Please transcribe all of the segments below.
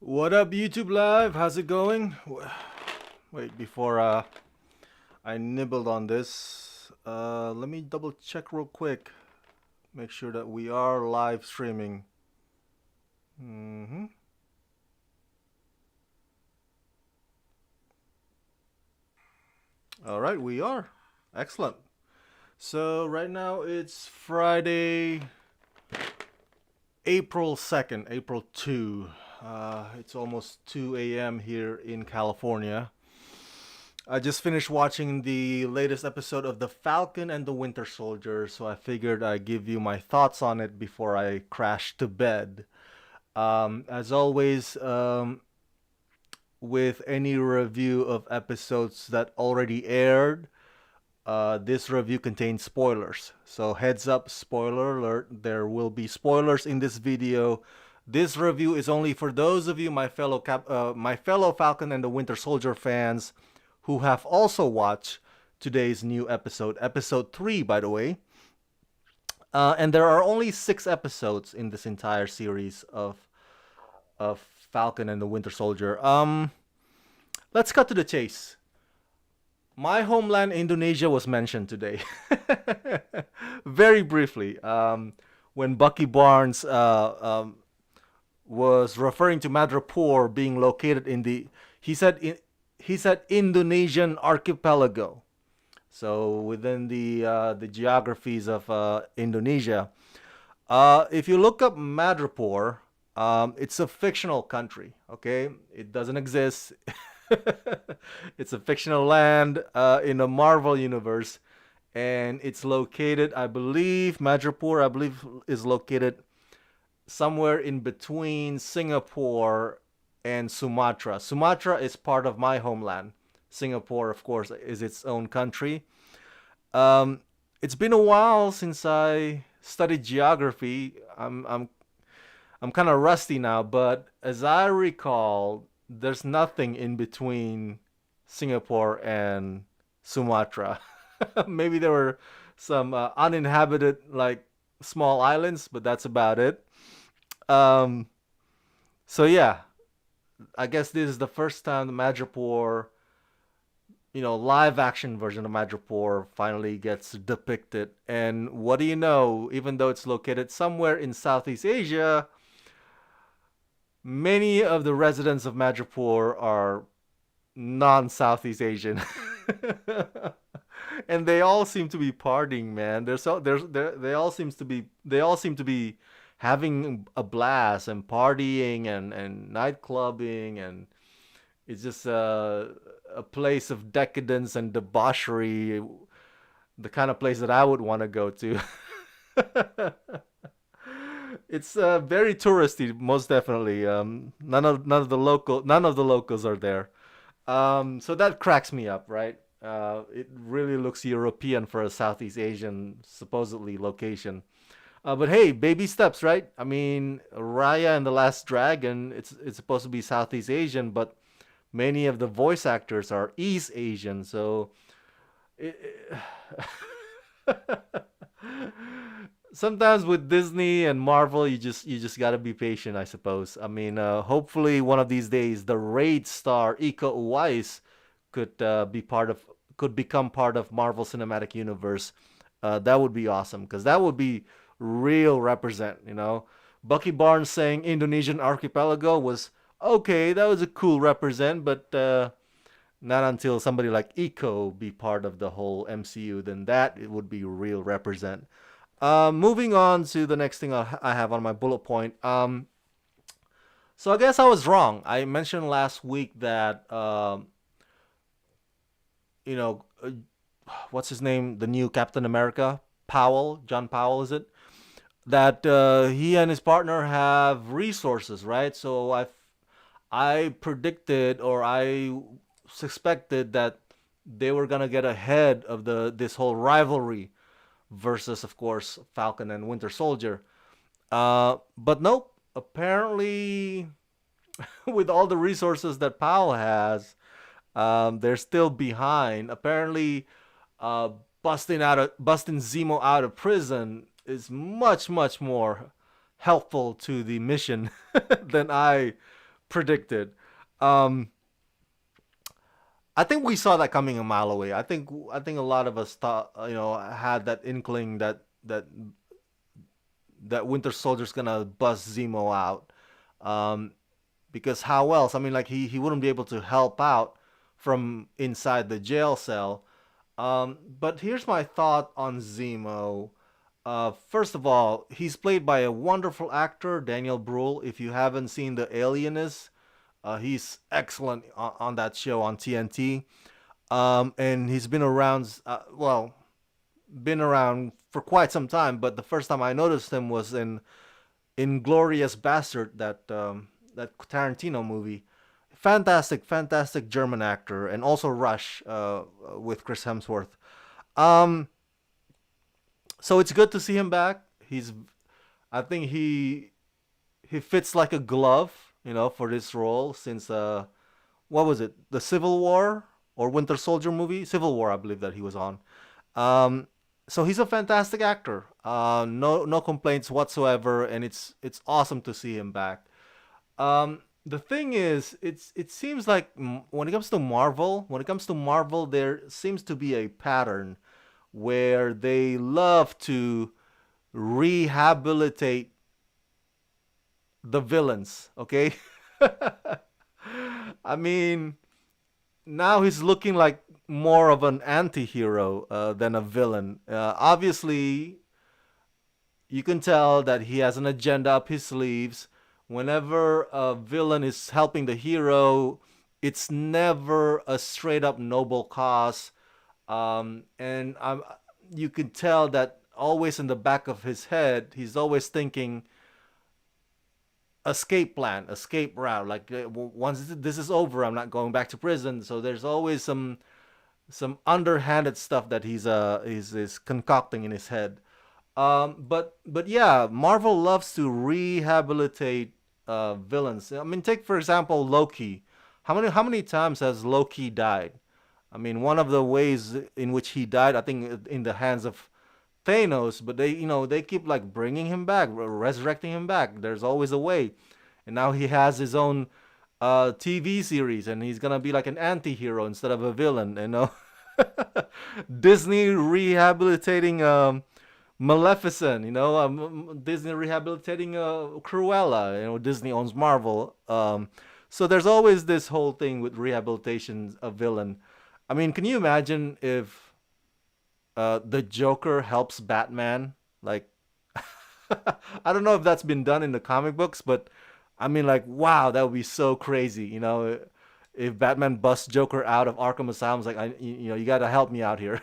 What up, YouTube Live? How's it going? Wait, before I nibbled on this, let me double check real quick. Make sure that we are live streaming. hmm All right, we are. Excellent. So right now it's Friday, April 2nd, April 2. It's almost 2 a.m. here in California. I just finished watching the latest episode of The Falcon and the Winter Soldier, so I figured I'd give you my thoughts on it before I crash to bed. As always, with any review of episodes that already aired, this review contains spoilers. So, heads up, spoiler alert, there will be spoilers in this video. This review is only for those of you, my fellow Falcon and the Winter Soldier fans, who have also watched today's new episode, episode 3, by the way. And there are only 6 episodes in this entire series of Falcon and the Winter Soldier. Let's cut to the chase. My homeland, Indonesia, was mentioned today, very briefly. When Bucky Barnes was referring to Madripoor being located in the, he said he said Indonesian archipelago. So within the geographies of Indonesia, if you look up Madripoor, it's a fictional country. Okay, it doesn't exist. It's a fictional land in a Marvel universe, and it's located, I believe, Madripoor, I believe, is located somewhere in between Singapore and Sumatra. Sumatra is part of my homeland. Singapore, of course, is its own country. It's been a while since I studied geography. I'm kind of rusty now, but as I recall, there's nothing in between Singapore and Sumatra. Maybe there were some uninhabited, like, small islands, but that's about it. Um, so yeah, I guess this is the first time the Madripoor, live action version of Madripoor finally gets depicted. And what do you know? Even though it's located somewhere in Southeast Asia, many of the residents of Madripoor are non-Southeast Asian. And they all seem to be partying, man. They all seem to be having a blast and partying and night clubbing, and it's just a place of decadence and debauchery, the kind of place that I would want to go to. It's very touristy, most definitely. None of the locals are there. So that cracks me up, right? It really looks European for a Southeast Asian supposedly location. But hey, baby steps, right? I mean, Raya and the Last Dragon, it's supposed to be Southeast Asian, but many of the voice actors are East Asian, so it, sometimes with Disney and Marvel, you just gotta be patient, I suppose. I mean, hopefully one of these days, the Raid star Iko Uwais could could become part of Marvel Cinematic Universe. That would be awesome because that would be real represent. Bucky Barnes saying Indonesian archipelago was okay. That was a cool represent, but not until somebody like Iko be part of the whole MCU, then that it would be real represent. Moving on to the next thing I have on my bullet point. So I guess I was wrong. I mentioned last week that you know, what's his name? The new Captain America, Powell, John Powell, is it? That he and his partner have resources, right? So I predicted, or I suspected that they were gonna get ahead of this whole rivalry versus, of course, Falcon and Winter Soldier. But nope. Apparently, with all the resources that Powell has, they're still behind. Apparently, uh, busting Zemo out of prison is much more helpful to the mission than I predicted. Um, I think we saw that coming a mile away. I think a lot of us thought, had that inkling that Winter Soldier's gonna bust Zemo out. Um, because how else? I mean, like he wouldn't be able to help out from inside the jail cell. But here's my thought on Zemo. First of all, he's played by a wonderful actor, Daniel Bruhl. If you haven't seen The Alienist, he's excellent on that show on TNT. And he's been around, been around for quite some time. But the first time I noticed him was in Inglorious Bastard, that Tarantino movie. Fantastic, fantastic German actor, and also Rush with Chris Hemsworth. Um, so it's good to see him back. I think he fits like a glove, for this role since what was it, the Civil War or Winter Soldier movie? Civil War, I believe that he was on. Um, so he's a fantastic actor. No complaints whatsoever, and it's awesome to see him back. The thing is, it seems like when it comes to Marvel, there seems to be a pattern where they love to rehabilitate the villains. Okay, I mean, now he's looking like more of an anti-hero than a villain. Obviously, you can tell that he has an agenda up his sleeves. Whenever a villain is helping the hero, it's never a straight up noble cause. And you can tell that always in the back of his head, he's always thinking escape plan, escape route. Like once this is over, I'm not going back to prison. So there's always some underhanded stuff that he's concocting in his head. But yeah, Marvel loves to rehabilitate villains. I mean, take for example Loki. How many times has Loki died? I mean, one of the ways in which he died, I think, in the hands of Thanos. But they keep like bringing him back, resurrecting him back. There's always a way, and now he has his own TV series, and he's gonna be like an anti-hero instead of a villain. Disney rehabilitating Maleficent, Disney rehabilitating Cruella. Disney owns Marvel. So there's always this whole thing with rehabilitation of villain. I mean, can you imagine if the Joker helps Batman? Like, I don't know if that's been done in the comic books, but I mean, like, wow, that would be so crazy. If Batman busts Joker out of Arkham Asylum, it's like, you gotta help me out here.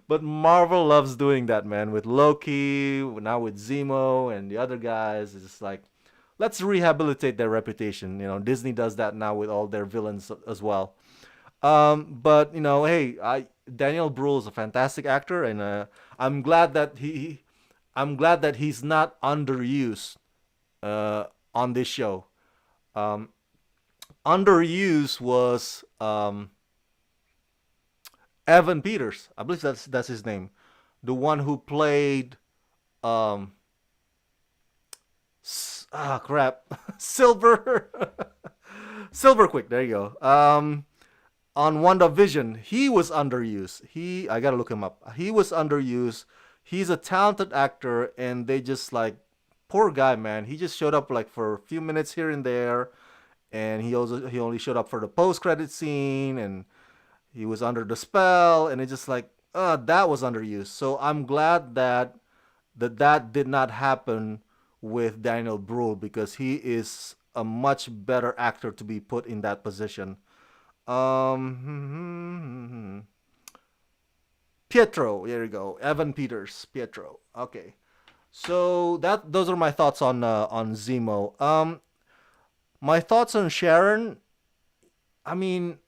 But Marvel loves doing that, man. With Loki, now with Zemo and the other guys, it's just like, let's rehabilitate their reputation. Disney does that now with all their villains as well. But hey, Daniel Bruhl is a fantastic actor, and I'm glad that I'm glad that he's not underused on this show. Um, Underused was Evan Peters. I believe that's his name, the one who played um, crap, Silver Silver Quick. There you go. On WandaVision, he was underused. I gotta look him up. He was underused. He's a talented actor, and they just like, poor guy, man. He just showed up like for a few minutes here and there, and he only showed up for the post credit scene, and he was under the spell, and it just like, that was underused. So I'm glad that did not happen with Daniel Bruhl, because he is a much better actor to be put in that position. Um, Pietro, there you go. Evan Peters, Pietro. Okay. So those are my thoughts on Zemo. My thoughts on Sharon. I mean,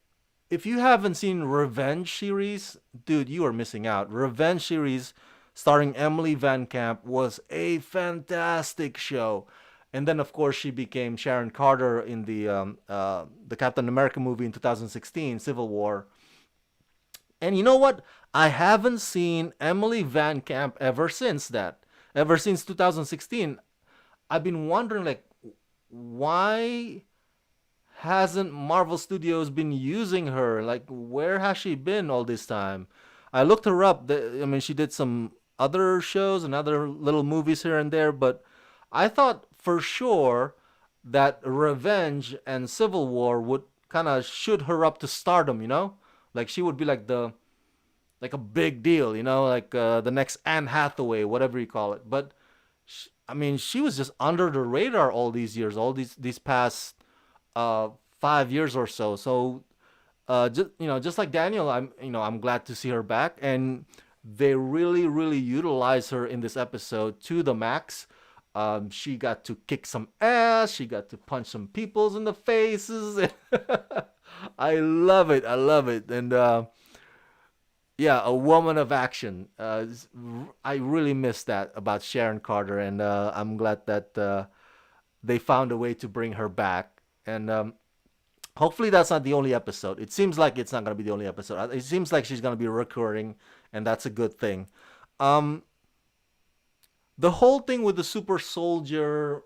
if you haven't seen Revenge series, dude, you are missing out. Revenge series starring Emily Van Camp was a fantastic show. And then, of course, she became Sharon Carter in the Captain America movie in 2016, Civil War. And you know what? I haven't seen Emily Van Camp ever since that. Ever since 2016. I've been wondering, like, why hasn't Marvel Studios been using her? Like, where has she been all this time? I looked her up. I mean, she did some other shows and other little movies here and there, but I thought for sure that Revenge and Civil War would kind of shoot her up to stardom, you know? Like she would be like a big deal, you know, like the next Anne Hathaway, whatever you call it. But I mean, she was just under the radar all these years, all these past 5 years or so. So just just like Daniel, I'm glad to see her back, and they really utilize her in this episode to the max. She got to kick some ass. She got to punch some peoples in the faces. I love it. I love it. And yeah, a woman of action. I really miss that about Sharon Carter, and I'm glad that they found a way to bring her back. And hopefully that's not the only episode. It seems like it's not going to be the only episode. It seems like she's going to be recurring, and that's a good thing. Um, the whole thing with the super soldier,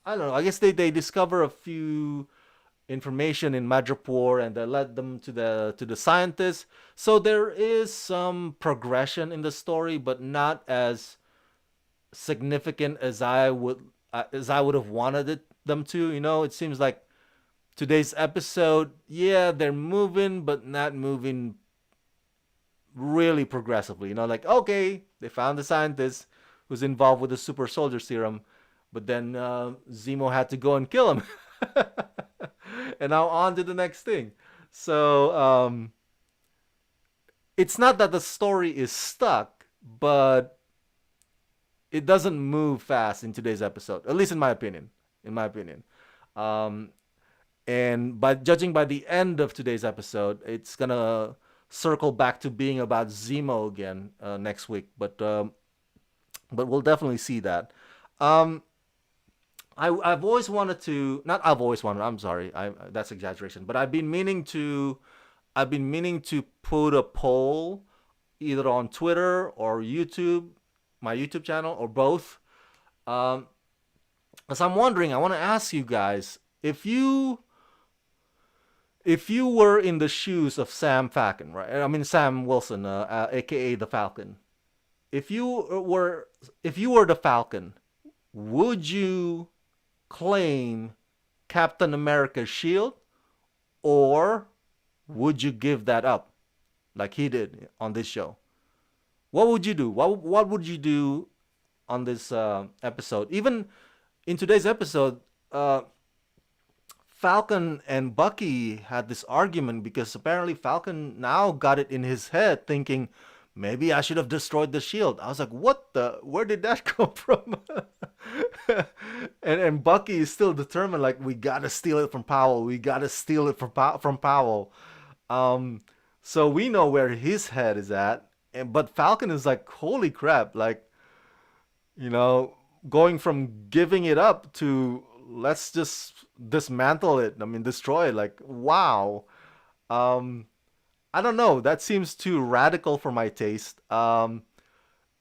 I don't know. I guess they discover a few information in Madripoor, and that led them to the scientists. So there is some progression in the story, but not as significant as I would have wanted them to. You know, it seems like today's episode, yeah, they're moving, but not moving really progressively. You know, like okay, they found the scientist who's involved with the super soldier serum, but then Zemo had to go and kill him. And now on to the next thing. So it's not that the story is stuck, but it doesn't move fast in today's episode. At least in my opinion. In my opinion. Um, and by judging by the end of today's episode, it's gonna circle back to being about Zemo again next week. But we'll definitely see that. Um, I've always wanted to, not I've always wanted, I'm sorry, that's exaggeration, but I've been meaning to put a poll either on Twitter or YouTube, my YouTube channel, or both. Um, as I'm wondering, I want to ask you guys if you were in the shoes of Sam Falcon, right? I mean Sam Wilson, aka the Falcon. If you were if you were the Falcon, would you claim Captain America's shield, or would you give that up like he did on this show? What would you do? What would you do on this episode? Even in today's episode, Falcon and Bucky had this argument because apparently Falcon now got it in his head thinking maybe I should have destroyed the shield. I was like, what the? Where did that come from? And Bucky is still determined, like, we gotta steal it from Powell. We gotta steal it from Powell. Um, so we know where his head is at. But Falcon is like, holy crap, like, you know, going from giving it up to let's just dismantle it. I mean, destroy it. Like, wow. Um, I don't know. That seems too radical for my taste.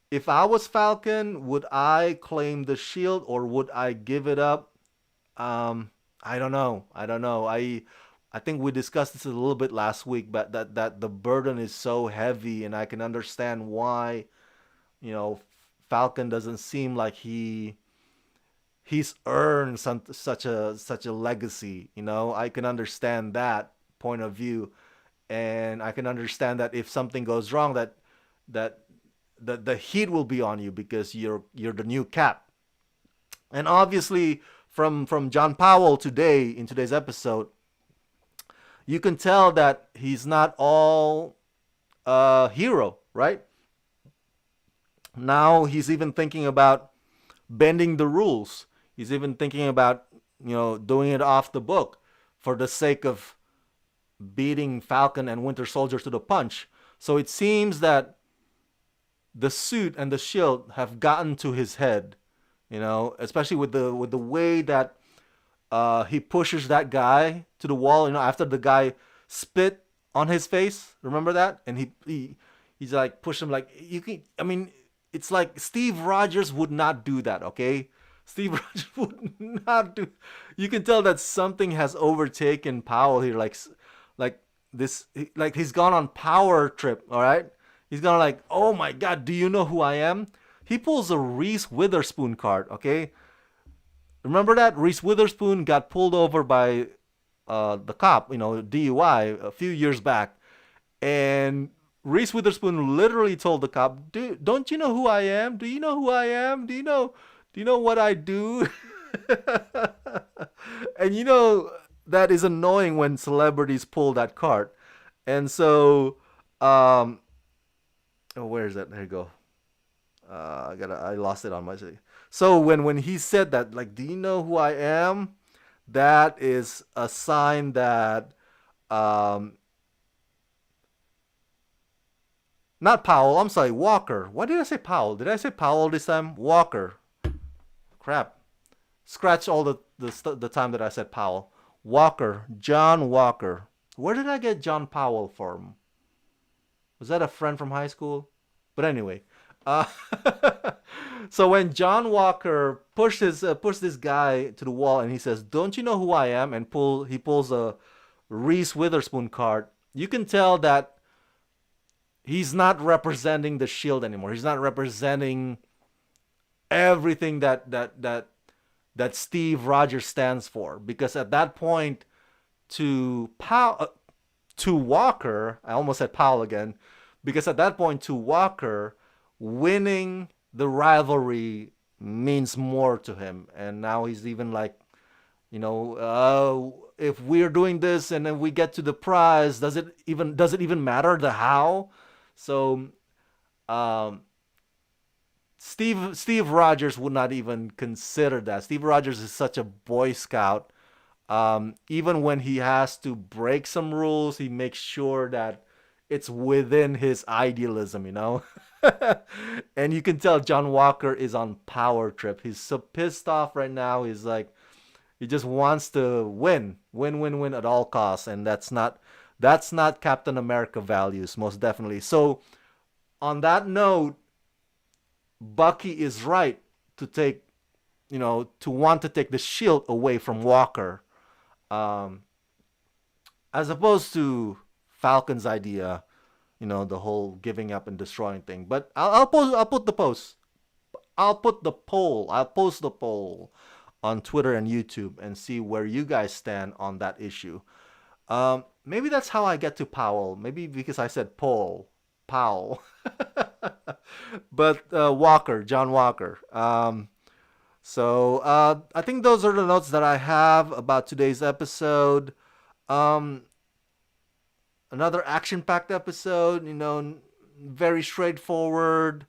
If I was Falcon, would I claim the shield or would I give it up? I don't know. I don't know. I think we discussed this a little bit last week, but that the burden is so heavy, and I can understand why. Falcon doesn't seem like he's earned such a legacy. I can understand that point of view, and I can understand that if something goes wrong, that the heat will be on you because you're the new Cap. And obviously, from John Powell today in today's episode, you can tell that he's not all hero, right? Now he's even thinking about bending the rules. He's even thinking about doing it off the book for the sake of beating Falcon and Winter Soldier to the punch. So it seems that the suit and the shield have gotten to his head, especially with the way that he pushes that guy to the wall. After the guy spit on his face, remember that? And he's like push him like you can. I mean, it's like Steve Rogers would not do that. Okay, Steve Rogers would not do. You can tell that something has overtaken Powell here. Like this, like he's gone on power trip. All right, he's gone like, oh my God, do you know who I am? He pulls a Reese Witherspoon card. Okay, remember that Reese Witherspoon got pulled over by the cop, DUI a few years back, and Reese Witherspoon literally told the cop, don't you know who I am? Do you know who I am? Do you know what I do?" And that is annoying when celebrities pull that card. And so, um, oh, where is that? There you go. I lost it on my. So when he said that, like, do you know who I am? That is a sign that, um, not Powell. I'm sorry, Walker. Why did I say Powell? Did I say Powell this time? Walker. Crap. Scratch all the time that I said Powell. Walker. John Walker. Where did I get John Powell from? Was that a friend from high school? But anyway, uh, so when John Walker pushed this guy to the wall and he says, "Don't you know who I am?" and he pulls a Reese Witherspoon card. You can tell that he's not representing the Shield anymore. He's not representing everything that Steve Rogers stands for. Because at that point, to Walker, I almost said Powell again, because at that point to Walker, winning the rivalry means more to him, and now he's even like, if we're doing this and then we get to the prize, does it even matter the how? So, um, Steve Rogers would not even consider that. Steve Rogers is such a Boy Scout. Even when he has to break some rules, he makes sure that it's within his idealism. And you can tell John Walker is on power trip. He's so pissed off right now. He's like, he just wants to win at all costs, and that's not Captain America values, most definitely. So on that note, Bucky is right to want to take the shield away from Walker, um, as opposed to Falcon's idea, the whole giving up and destroying thing. But I'll put the post. I'll put the poll. I'll post the poll on Twitter and YouTube and see where you guys stand on that issue. Maybe that's how I get to Powell. Maybe because I said Powell. But Walker, John Walker. So I think those are the notes that I have about today's episode. Another action-packed episode, very straightforward,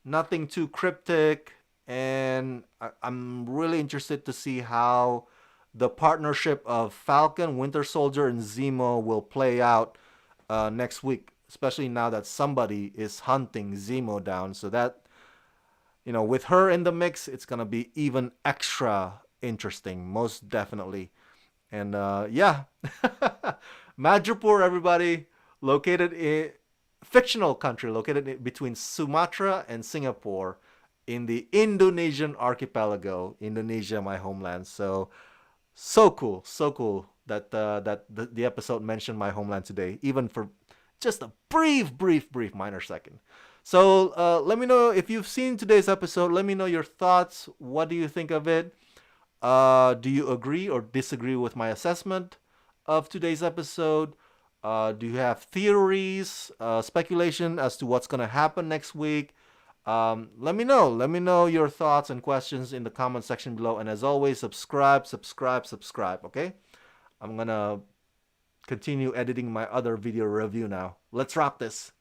nothing too cryptic, and I'm really interested to see how the partnership of Falcon, Winter Soldier, and Zemo will play out next week, especially now that somebody is hunting Zemo down. So that, with her in the mix, it's going to be even extra interesting, most definitely. And yeah, Madripoor, everybody, located in fictional country, located between Sumatra and Singapore in the Indonesian archipelago. Indonesia, my homeland. So cool that the episode mentioned my homeland today, even for just a brief minor second. So let me know if you've seen today's episode. Let me know your thoughts. What do you think of it? Do you agree or disagree with my assessment of today's episode? Do you have theories, speculation as to what's going to happen next week? Let me know. Let me know your thoughts and questions in the comment section below. And as always, subscribe. Okay? I'm going to continue editing my other video review now. Let's rock this.